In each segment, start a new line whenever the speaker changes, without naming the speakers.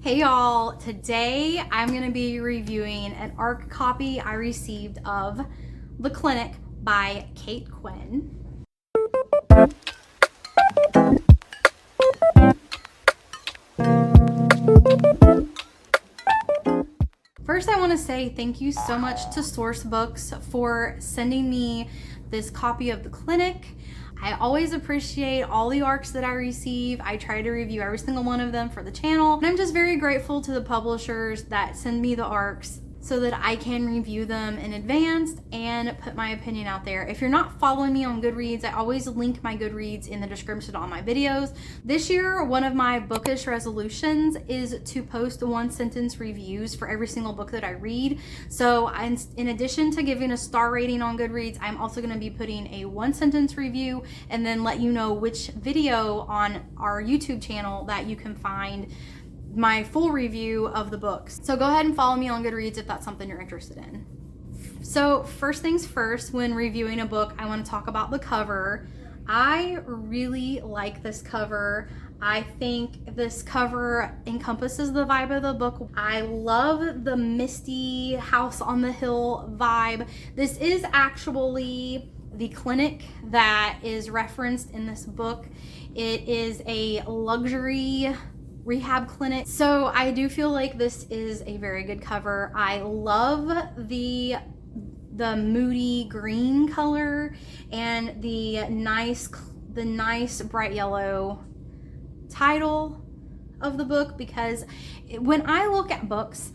Hey y'all, today I'm going to be reviewing an ARC copy I received of The Clinic by Cate Quinn. First, I want to say thank you so much to Sourcebooks for sending me this copy of The Clinic. I always appreciate all the ARCs that I receive. I try to review every single one of them for the channel. And I'm just very grateful to the publishers that send me the ARCs so that I can review them in advance and put my opinion out there. If you're not following me on Goodreads, I always link my Goodreads in the description on my videos. This year, one of my bookish resolutions is to post one-sentence reviews for every single book that I read. So in addition to giving a star rating on Goodreads, I'm also going to be putting a one-sentence review and then let you know which video on our YouTube channel that you can find my full review of the books. So go ahead and follow me on Goodreads if that's something you're interested in. So first things first, when reviewing a book, I want to talk about the cover. I really like this cover. I think this cover encompasses the vibe of the book. I love the misty house on the hill vibe. This is actually the clinic that is referenced in this book. It is a luxury rehab clinic. So I do feel like this is a very good cover. I love the moody green color and the nice bright yellow title of the book, because when I look at books,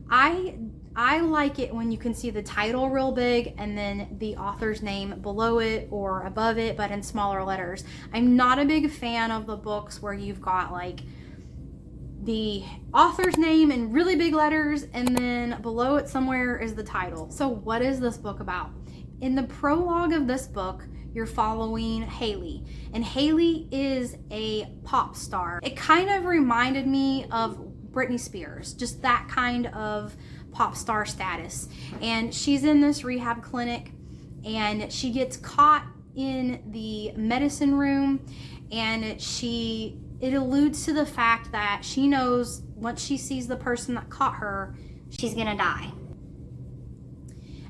I like it when you can see the title real big and then the author's name below it or above it, but in smaller letters. I'm not a big fan of the books where you've got like the author's name in really big letters and then below it somewhere is the title. So what is this book about? In the prologue of this book, you're following Haley, and Haley is a pop star. It kind of reminded me of Britney Spears, just that kind of pop star status. And she's in this rehab clinic and she gets caught in the medicine room, and it alludes to the fact that she knows once she sees the person that caught her, she's gonna die.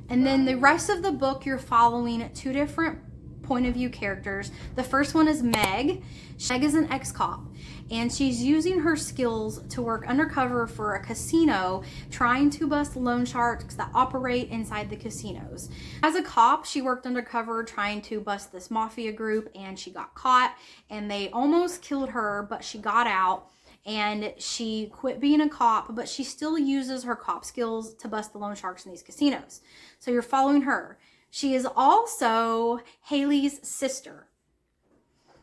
And then the rest of the book, you're following two different point of view characters. The first one is Meg. Meg is an ex-cop, and she's using her skills to work undercover for a casino, trying to bust loan sharks that operate inside the casinos. As a cop, she worked undercover trying to bust this mafia group, and she got caught, and they almost killed her, but she got out, and she quit being a cop, but she still uses her cop skills to bust the loan sharks in these casinos. So you're following her. She is also Haley's sister.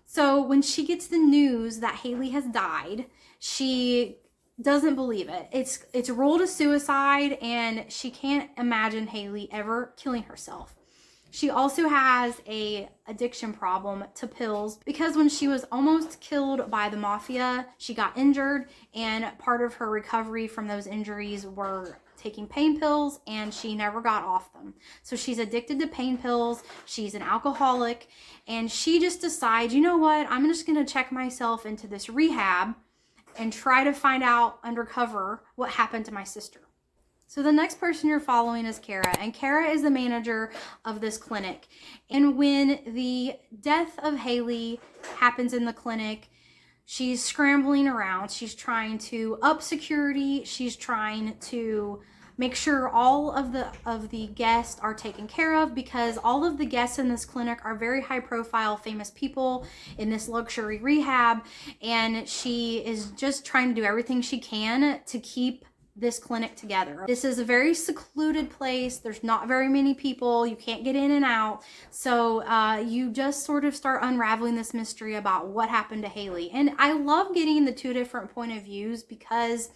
So when she gets the news that Haley has died, she doesn't believe it. It's ruled a suicide, and she can't imagine Haley ever killing herself. She also has a addiction problem to pills, because when she was almost killed by the mafia, she got injured, and part of her recovery from those injuries were taking pain pills, and she never got off them. So she's addicted to pain pills. She's an alcoholic, and she just decides, you know what, I'm just gonna check myself into this rehab and try to find out undercover what happened to my sister. So the next person you're following is Kara, and Kara is the manager of this clinic. And when the death of Haley happens in the clinic, she's scrambling around. She's trying to up security. She's trying to make sure all of the guests are taken care of, because all of the guests in this clinic are very high profile, famous people in this luxury rehab. And she is just trying to do everything she can to keep this clinic together. This is a very secluded place. There's not very many people. You can't get in and out. So you just sort of start unraveling this mystery about what happened to Haley. And I love getting the two different point of views, because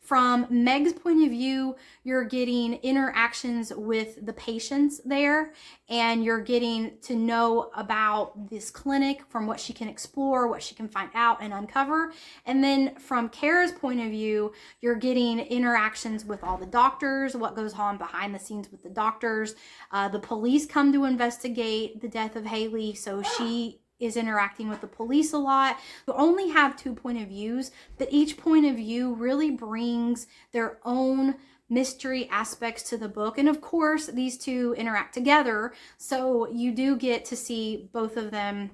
from Meg's point of view, you're getting interactions with the patients there, and you're getting to know about this clinic from what she can explore, what she can find out and uncover. And then from Kara's point of view, you're getting interactions with all the doctors, what goes on behind the scenes with the doctors. The police come to investigate the death of Haley, so she is interacting with the police a lot. You only have 2 point of views, but each point of view really brings their own mystery aspects to the book. And of course, these two interact together, so you do get to see both of them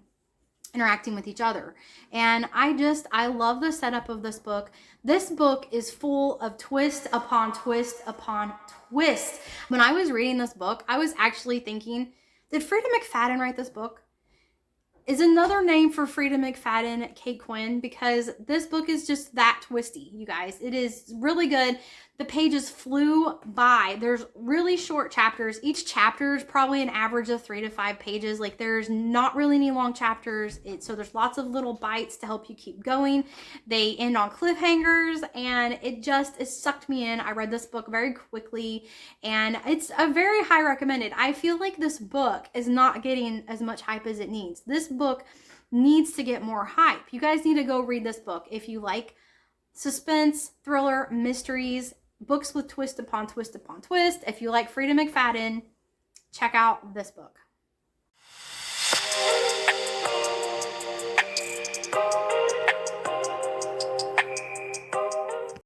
interacting with each other. And I love the setup of this book. This book is full of twist upon twist upon twist. When I was reading this book, I was actually thinking, did Frida McFadden write this book? Is another name for Frida McFadden Cate Quinn? Because this book is just that twisty, you guys. It is really good. The pages flew by. There's really short chapters. Each chapter is probably an average of 3 to 5 pages. Like, there's not really any long chapters. So there's lots of little bites to help you keep going. They end on cliffhangers, and it sucked me in. I read this book very quickly, and it's a very high recommended. I feel like this book is not getting as much hype as it needs. This book needs to get more hype. You guys need to go read this book if you like suspense, thriller, mysteries, books with twist upon twist upon twist. If you like Frida McFadden, check out this book.